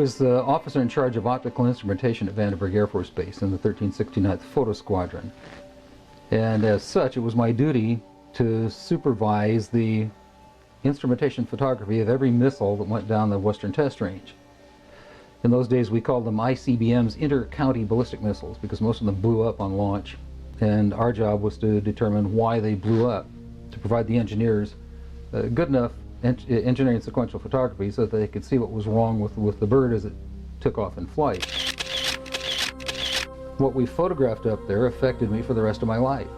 I was the officer in charge of optical instrumentation at Vandenberg Air Force Base in the 1369th Photo Squadron. And as such, it was my duty to supervise the instrumentation photography of every missile that went down the Western Test Range. In those days, we called them ICBMs, inter-county ballistic missiles, because most of them blew up on launch. And our job was to determine why they blew up, to provide the engineers good enough engineering sequential photography so that they could see what was wrong with the bird as it took off in flight. What we photographed up there affected me for the rest of my life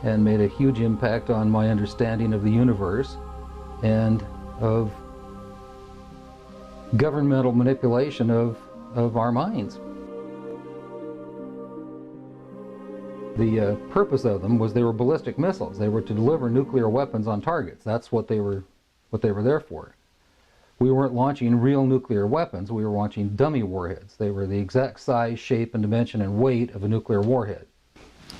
and made a huge impact on my understanding of the universe and of governmental manipulation of our minds. The purpose of them was they were ballistic missiles. They were to deliver nuclear weapons on targets. That's what they were there for. We weren't launching real nuclear weapons. We were launching dummy warheads. They were the exact size, shape, and dimension and weight of a nuclear warhead.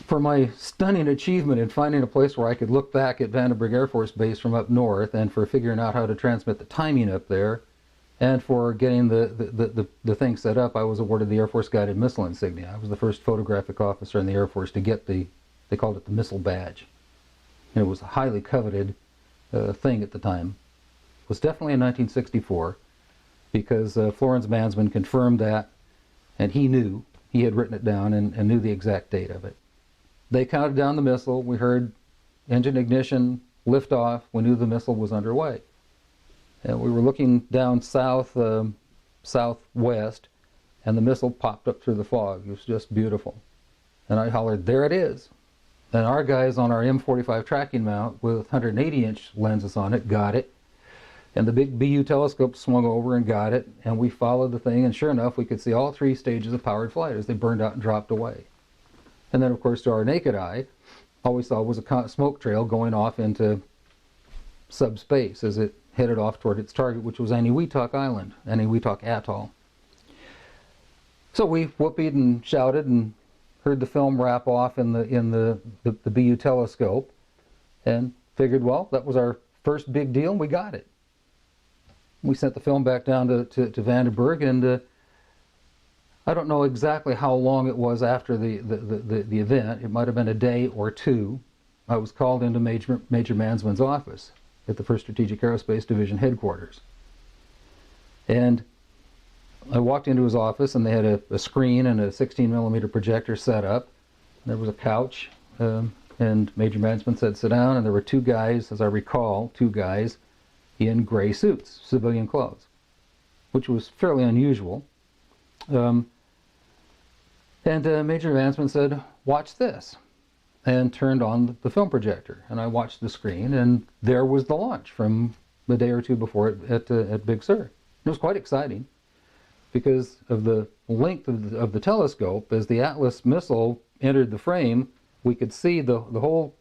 For my stunning achievement in finding a place where I could look back at Vandenberg Air Force Base from up north, and for figuring out how to transmit the timing up there, and for getting the thing set up, I was awarded the Air Force Guided Missile Insignia. I was the first photographic officer in the Air Force to get they called it the missile badge. And it was a highly coveted thing at the time. It was definitely in 1964, because Florence Mansman confirmed that, and he knew. He had written it down and knew the exact date of it. They counted down the missile. We heard engine ignition, lift off. We knew the missile was underway. And we were looking down southwest, and the missile popped up through the fog. It was just beautiful. And I hollered, "There it is!" And our guys on our M45 tracking mount with 180-inch lenses on it got it. And the big BU telescope swung over and got it. And we followed the thing, and sure enough, we could see all three stages of powered flight as they burned out and dropped away. And then, of course, to our naked eye, all we saw was a smoke trail going off into subspace as it headed off toward its target, which was Eniwetok Island, Eniwetok Atoll. So we whooped and shouted and heard the film wrap off in the BU telescope, and figured, well, that was our first big deal, and we got it. We sent the film back down to Vandenberg, and I don't know exactly how long it was after the event. It might have been a day or two. I was called into Major Mansman's office at the 1st Strategic Aerospace Division headquarters. And I walked into his office, and they had a screen and a 16mm projector set up. There was a couch, and Major Mansman said, "Sit down," and there were two guys, as I recall, two guys in gray suits, civilian clothes, which was fairly unusual. And Major Mansman said, "Watch this," and turned on the film projector. And I watched the screen, and there was the launch from the day or two before it at Big Sur. It was quite exciting because of the length of the telescope. As the Atlas missile entered the frame, we could see the whole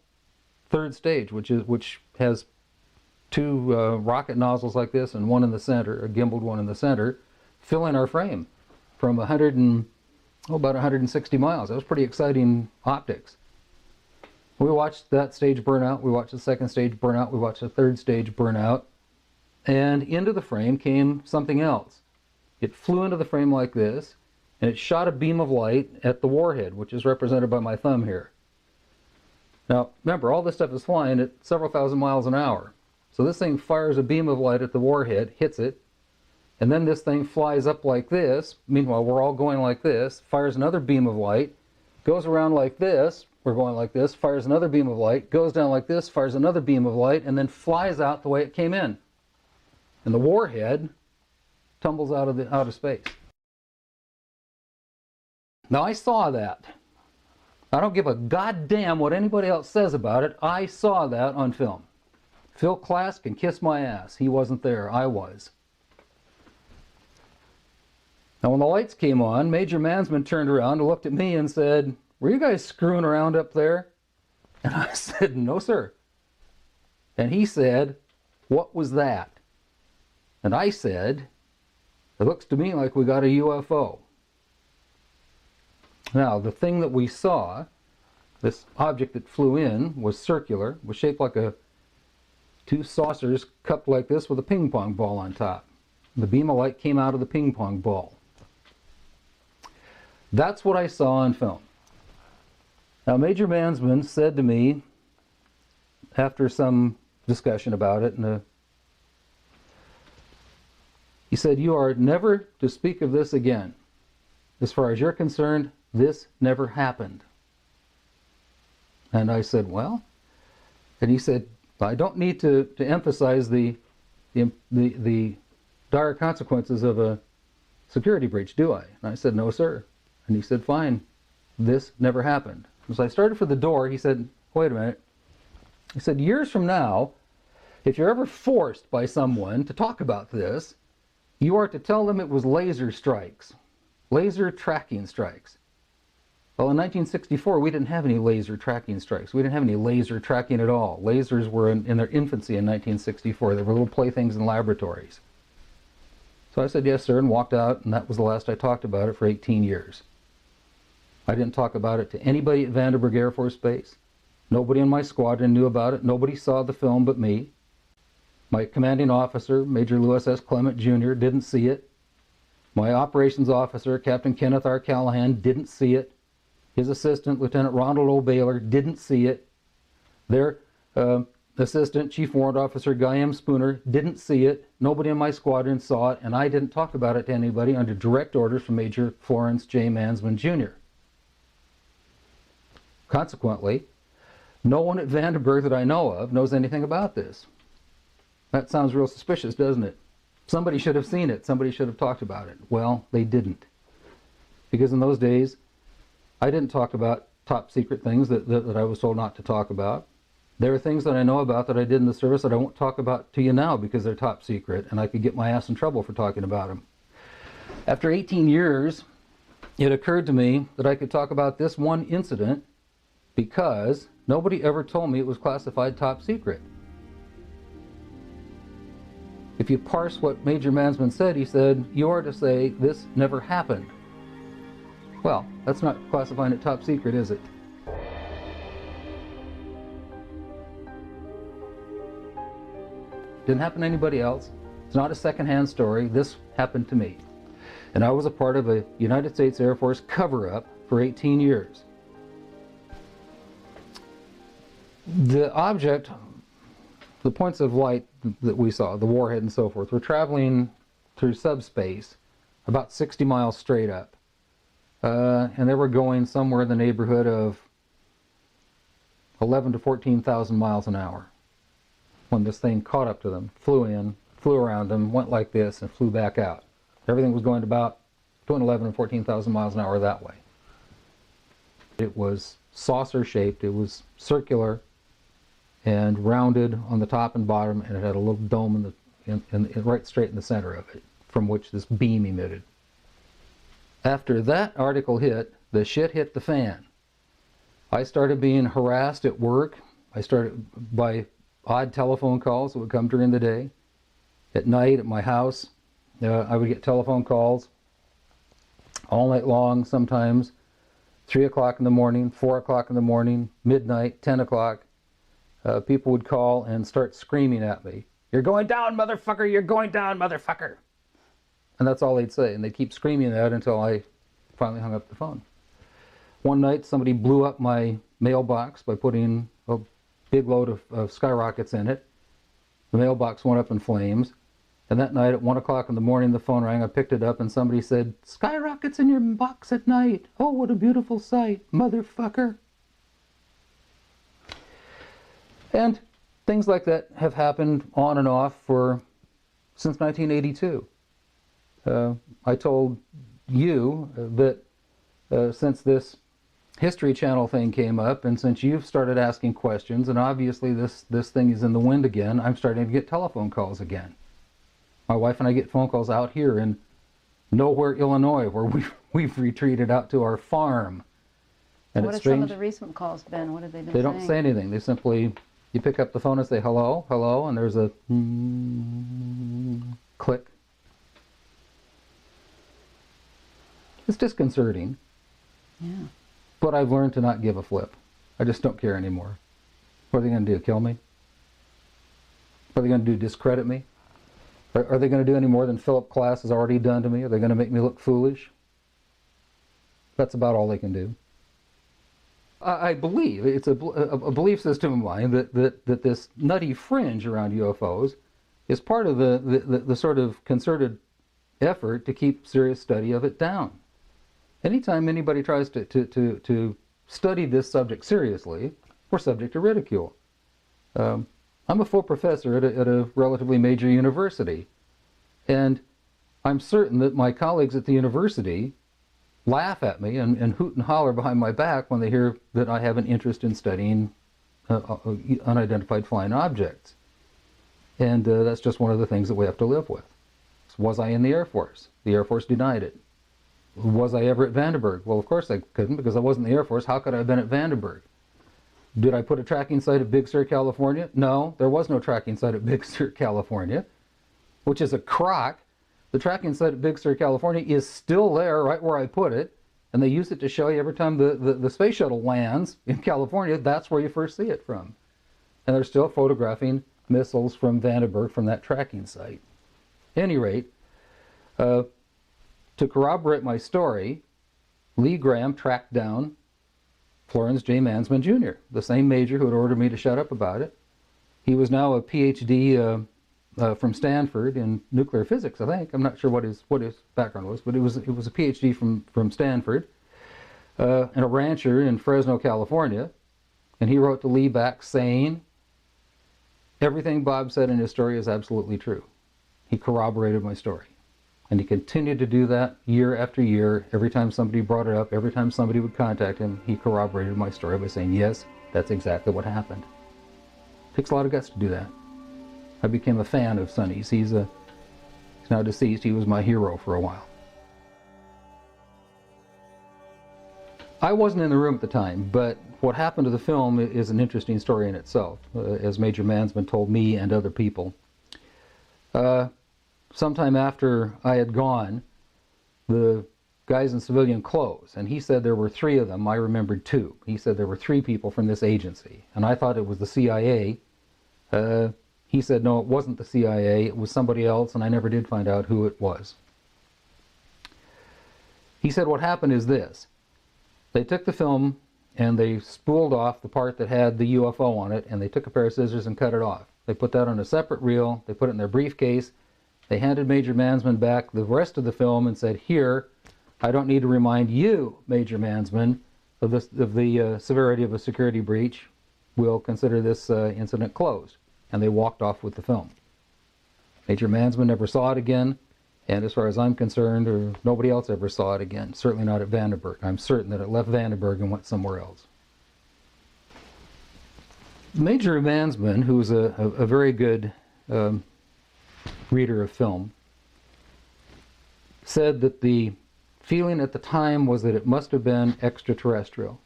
third stage, which has two rocket nozzles like this and one in the center, a gimbaled one in the center, filling our frame from about 160 miles. That was pretty exciting optics. We watched that stage burn out, we watched the second stage burn out, we watched the third stage burn out, and into the frame came something else. It flew into the frame like this, and it shot a beam of light at the warhead, which is represented by my thumb here. Now, remember, all this stuff is flying at several thousand miles an hour. So this thing fires a beam of light at the warhead, hits it, and then this thing flies up like this. Meanwhile, we're all going like this, fires another beam of light, goes around like this, we're going like this, fires another beam of light, goes down like this, fires another beam of light, and then flies out the way it came in. And the warhead tumbles out of space. Now, I saw that. I don't give a goddamn what anybody else says about it. I saw that on film. Phil Klass can kiss my ass. He wasn't there. I was. Now, when the lights came on, Major Mansman turned around and looked at me and said, "Were you guys screwing around up there?" And I said, "No, sir." And he said, "What was that?" And I said, "It looks to me like we got a UFO." Now, the thing that we saw, this object that flew in, was circular, was shaped like two saucers cupped like this with a ping pong ball on top. The beam of light came out of the ping pong ball. That's what I saw on film. Now, Major Mansman said to me, after some discussion about it, he said, "You are never to speak of this again. As far as you're concerned, this never happened." And I said, "Well," and he said, "I don't need to emphasize the dire consequences of a security breach, do I?" And I said, "No, sir." And he said, "Fine, this never happened." As I started for the door, he said, "Wait a minute." He said, "Years from now, if you're ever forced by someone to talk about this, you are to tell them it was laser strikes, laser tracking strikes." Well, in 1964, we didn't have any laser tracking strikes. We didn't have any laser tracking at all. Lasers were in their infancy in 1964. They were little playthings in laboratories. So I said, "Yes, sir," and walked out, and that was the last I talked about it for 18 years. I didn't talk about it to anybody at Vandenberg Air Force Base. Nobody in my squadron knew about it. Nobody saw the film but me. My commanding officer, Major Lewis S. Clement Jr., didn't see it. My operations officer, Captain Kenneth R. Callahan, didn't see it. His assistant, Lieutenant Ronald O. Baylor, didn't see it. Their assistant, Chief Warrant Officer Guy M. Spooner, didn't see it. Nobody in my squadron saw it, and I didn't talk about it to anybody under direct orders from Major Florence J. Mansman Jr. Consequently, no one at Vandenberg that I know of knows anything about this. That sounds real suspicious, doesn't it? Somebody should have seen it. Somebody should have talked about it. Well, they didn't. Because in those days, I didn't talk about top secret things that I was told not to talk about. There are things that I know about that I did in the service that I won't talk about to you now because they're top secret, and I could get my ass in trouble for talking about them. After 18 years, it occurred to me that I could talk about this one incident because nobody ever told me it was classified top secret. If you parse what Major Mansman said, he said, "You are to say this never happened." Well, that's not classifying it top secret, is it? Didn't happen to anybody else. It's not a secondhand story. This happened to me. And I was a part of a United States Air Force cover-up for 18 years. The object, the points of light that we saw, the warhead and so forth, were traveling through subspace about 60 miles straight up. And they were going somewhere in the neighborhood of 11 to 14,000 miles an hour when this thing caught up to them, flew in, flew around them, went like this, and flew back out. Everything was going about between 11 and 14,000 miles an hour that way. It was saucer-shaped, it was circular and rounded on the top and bottom, and it had a little dome right straight in the center of it, from which this beam emitted. After that article hit, the shit hit the fan. I started being harassed at work. I started by odd telephone calls that would come during the day. At night at my house, I would get telephone calls all night long, sometimes 3 o'clock in the morning, 4 o'clock in the morning, midnight, 10 o'clock. People would call and start screaming at me. "You're going down, motherfucker! You're going down, motherfucker!" And that's all they'd say, and they'd keep screaming that until I finally hung up the phone. One night, somebody blew up my mailbox by putting a big load of skyrockets in it. The mailbox went up in flames, and that night at 1 o'clock in the morning, the phone rang. I picked it up, and somebody said, "Skyrockets in your box at night. Oh, what a beautiful sight, motherfucker." And things like that have happened on and off since 1982. I told you that since this History Channel thing came up, and since you've started asking questions, and obviously this thing is in the wind again, I'm starting to get telephone calls again. My wife and I get phone calls out here in nowhere, Illinois, where we've retreated out to our farm. And what have some of the recent calls been? What have they been saying? They don't say anything. They simply, you pick up the phone and say, "Hello, hello," and there's a click. It's disconcerting. Yeah. But I've learned to not give a flip. I just don't care anymore. What are they going to do, kill me? What are they going to do, discredit me? Are they going to do any more than Philip Klass has already done to me? Are they going to make me look foolish? That's about all they can do. I believe, it's a belief system of mine that this nutty fringe around UFOs is part of the sort of concerted effort to keep serious study of it down. Anytime anybody tries to study this subject seriously, we're subject to ridicule. I'm a full professor at a relatively major university, and I'm certain that my colleagues at the university laugh at me and hoot and holler behind my back when they hear that I have an interest in studying unidentified flying objects. And that's just one of the things that we have to live with. Was I in the Air Force? The Air Force denied it. Was I ever at Vandenberg? Well, of course I couldn't, because I wasn't in the Air Force. How could I have been at Vandenberg? Did I put a tracking site at Big Sur, California? No, there was no tracking site at Big Sur, California, which is a crock. The tracking site at Big Sur, California is still there right where I put it, and they use it to show you every time the space shuttle lands in California, that's where you first see it from. And they're still photographing missiles from Vandenberg from that tracking site. At any rate, to corroborate my story, Lee Graham tracked down Florence J. Mansman Jr., the same major who had ordered me to shut up about it. He was now a PhD from Stanford in nuclear physics, I think. I'm not sure what his background was, but it was a PhD from Stanford, and a rancher in Fresno, California. And he wrote to Lee back saying, everything Bob said in his story is absolutely true. He corroborated my story. And he continued to do that year after year. Every time somebody brought it up, every time somebody would contact him, he corroborated my story by saying, yes, that's exactly what happened. It takes a lot of guts to do that. I became a fan of Sonny's. He's now deceased. He was my hero for a while. I wasn't in the room at the time, but what happened to the film is an interesting story in itself, as Major Mansman told me and other people. Sometime after I had gone, the guys in civilian clothes, and he said there were 3 of them. I remembered 2. He said there were 3 people from this agency, and I thought it was the CIA. He said no, it wasn't the CIA, it was somebody else, and I never did find out who it was. He said what happened is this. They took the film and they spooled off the part that had the UFO on it, and they took a pair of scissors and cut it off. They put that on a separate reel, they put it in their briefcase. They handed Major Mansman back the rest of the film and said, here, I don't need to remind you, Major Mansman, of the severity of a security breach. We'll consider this incident closed. And they walked off with the film. Major Mansman never saw it again, and as far as I'm concerned, or nobody else ever saw it again. Certainly not at Vandenberg. I'm certain that it left Vandenberg and went somewhere else. Major Mansman, who's a very good reader of film, said that the feeling at the time was that it must have been extraterrestrial.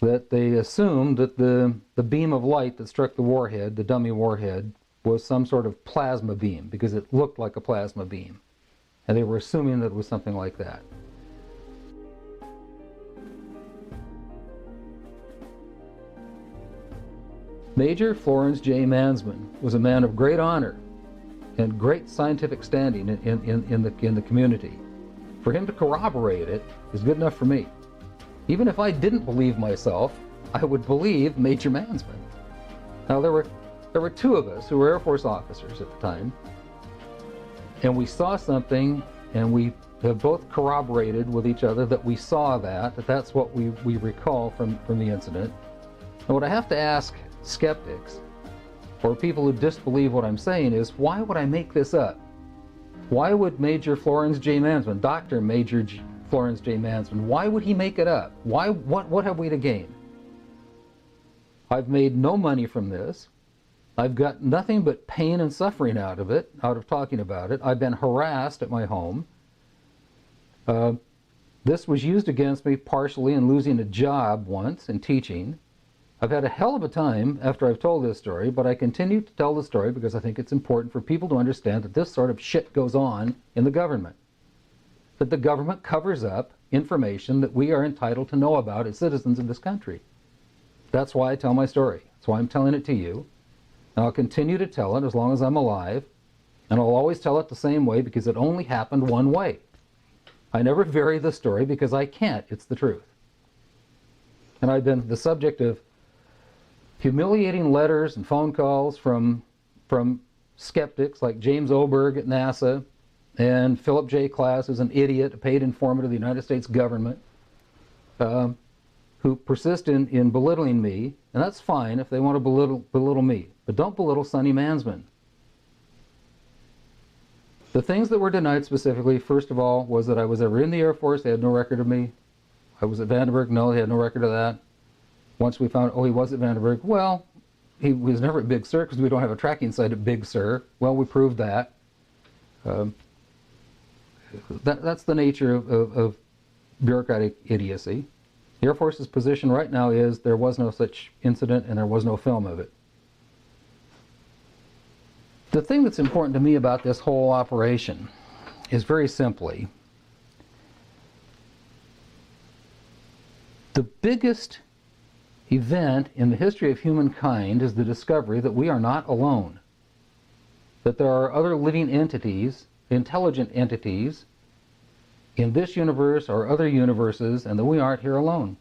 That they assumed that the beam of light that struck the warhead, the dummy warhead, was some sort of plasma beam, because it looked like a plasma beam. And they were assuming that it was something like that. Major Florence J. Mansman was a man of great honor and great scientific standing in the community. For him to corroborate it is good enough for me. Even if I didn't believe myself, I would believe Major Mansman. Now there were 2 of us who were Air Force officers at the time, and we saw something, and we have both corroborated with each other that we saw that's what we recall from the incident. And what I have to ask skeptics, or people who disbelieve what I'm saying, is why would I make this up? Why would Major Florence J. Mansman, Dr. Major Florence J. Mansman, why would he make it up? What have we to gain? I've made no money from this. I've got nothing but pain and suffering out of talking about it. I've been harassed at my home. This was used against me partially in losing a job once in teaching. I've had a hell of a time after I've told this story, but I continue to tell the story because I think it's important for people to understand that this sort of shit goes on in the government. That the government covers up information that we are entitled to know about as citizens of this country. That's why I tell my story. That's why I'm telling it to you. And I'll continue to tell it as long as I'm alive, And I'll always tell it the same way because it only happened one way. I never vary the story because I can't. It's the truth. And I've been the subject of humiliating letters and phone calls from skeptics like James Oberg at NASA and Philip J. Klass, who's an idiot, a paid informant of the United States government, who persist in belittling me. And that's fine if they want to belittle me. But don't belittle Sonny Mansman. The things that were denied specifically, first of all, was that I was ever in the Air Force. They had no record of me. I was at Vandenberg. No, they had no record of that. Once we found, oh, he was at Vandenberg. Well, he was never at Big Sur because we don't have a tracking site at Big Sur. Well, we proved that. That's the nature of bureaucratic idiocy. The Air Force's position right now is there was no such incident and there was no film of it. The thing that's important to me about this whole operation is very simply, the biggest event in the history of humankind is the discovery that we are not alone. That there are other living entities, intelligent entities, in this universe or other universes, and that we aren't here alone.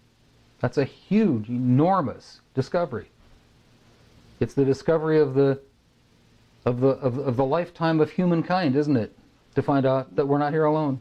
That's a huge, enormous discovery. It's the discovery of the lifetime of humankind, isn't it? To find out that we're not here alone.